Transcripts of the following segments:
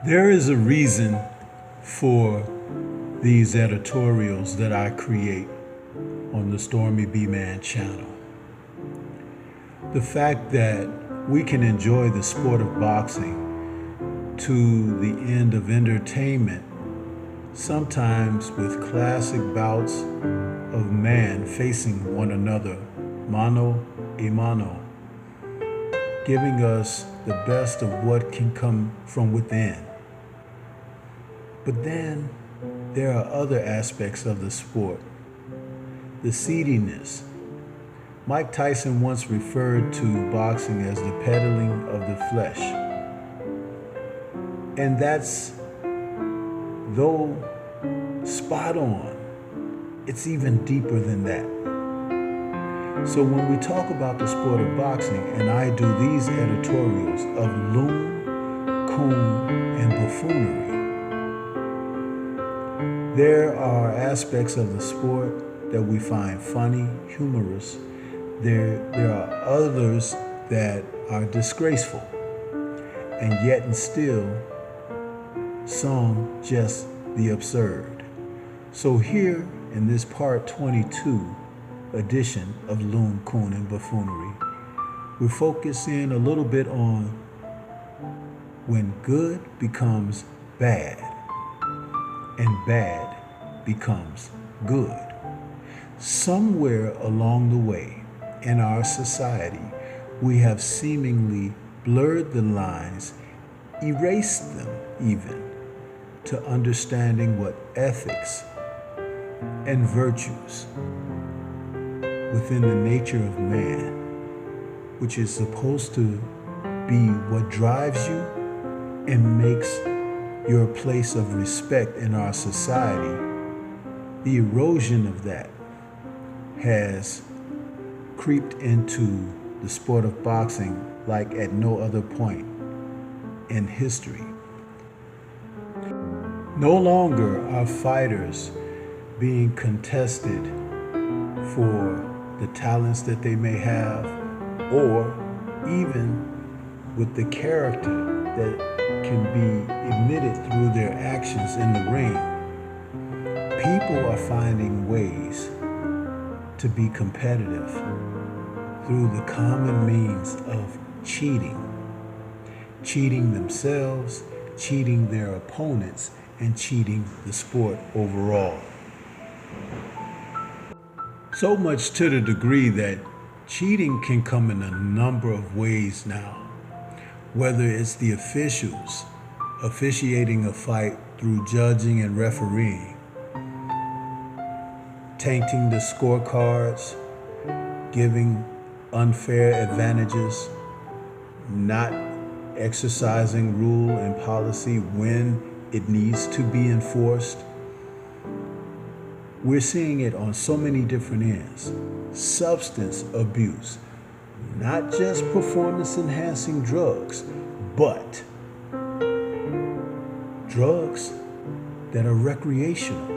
There is a reason for these editorials that I create on the Stormy B-Man channel. The fact that we can enjoy the sport of boxing to the end of entertainment, sometimes with classic bouts of man facing one another, mano a mano, giving us the best of what can come from within. But then there are other aspects of the sport. The seediness. Mike Tyson once referred to boxing as the peddling of the flesh. And that's, though spot on, it's even deeper than that. So when we talk about the sport of boxing, and I do these editorials of Loon, Coon, and Buffoonery, there are aspects of the sport that we find funny, humorous. There are others that are disgraceful, and yet and still some just the absurd. So here in this part 22 edition of Loon, Coon, and Buffoonery, we're focusing a little bit on when good becomes bad and bad becomes good. Somewhere along the way in our society, we have seemingly blurred the lines, erased them even, to understanding what ethics and virtues within the nature of man, which is supposed to be what drives you and makes your place of respect in our society, the erosion of that has creeped into the sport of boxing like at no other point in history. No longer are fighters being contested for the talents that they may have, or even with the character that can be emitted through their actions in the ring. People are finding ways to be competitive through the common means of cheating themselves, cheating their opponents, and cheating the sport overall. So much to the degree that cheating can come in a number of ways now. Whether it's the officials officiating a fight through judging and refereeing, tainting the scorecards, giving unfair advantages, not exercising rule and policy when it needs to be enforced. We're seeing it on so many different ends. Substance abuse, not just performance-enhancing drugs, but drugs that are recreational,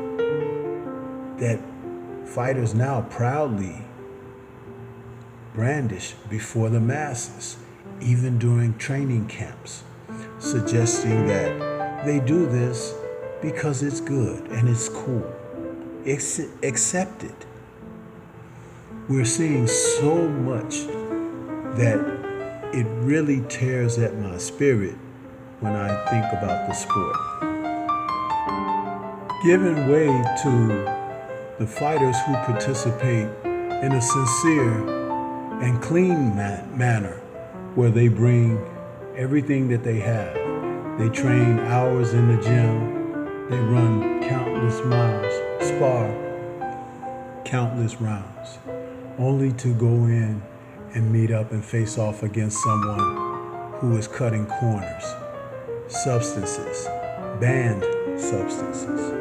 that fighters now proudly brandish before the masses, even during training camps, suggesting that they do this because it's good and it's cool. It's accepted. We're seeing so much that it really tears at my spirit when I think about the sport. Giving way to the fighters who participate in a sincere and clean manner, where they bring everything that they have. They train hours in the gym, they run countless miles, spar countless rounds, only to go in and meet up and face off against someone who is cutting corners. Substances, banned substances,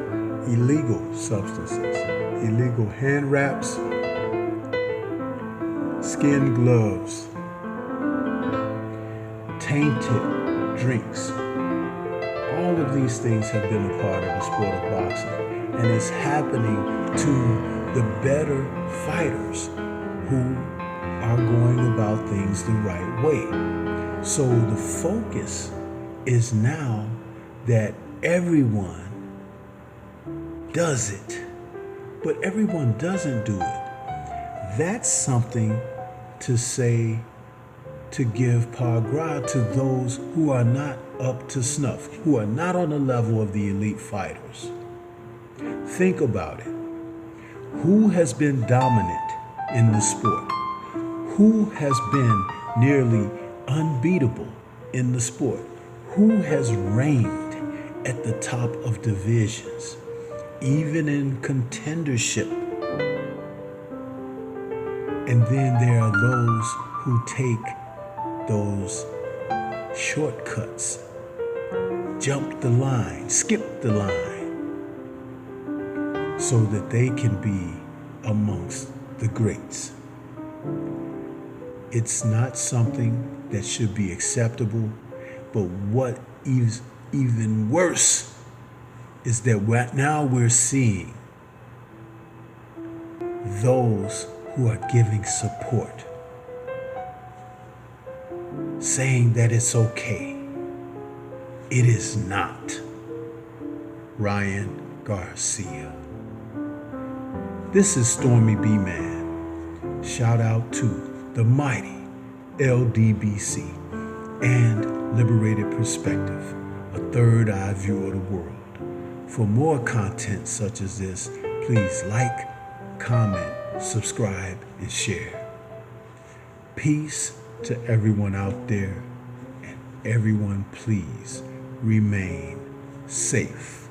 illegal substances, illegal hand wraps, skin gloves, tainted drinks. All of these things have been a part of the sport of boxing, and it's happening to the better fighters who are going about things the right way. So the focus is now that everyone does it, but everyone doesn't do it. That's something to say, to give par grade to those who are not up to snuff, who are not on the level of the elite fighters. Think about it. Who has been dominant in the sport? Who has been nearly unbeatable in the sport? Who has reigned at the top of divisions, even in contendership? And then there are those who take those shortcuts, jump the line, skip the line, so that they can be amongst the greats. It's not something that should be acceptable, but what is even worse is that now we're seeing those who are giving support, saying that it's okay. It is not. Ryan Garcia. This is Stormy B Man. Shout out to the mighty LDBC and Liberated Perspective, a third eye view of the world. For more content such as this, please like, comment, subscribe, and share. Peace to everyone out there, and everyone please remain safe.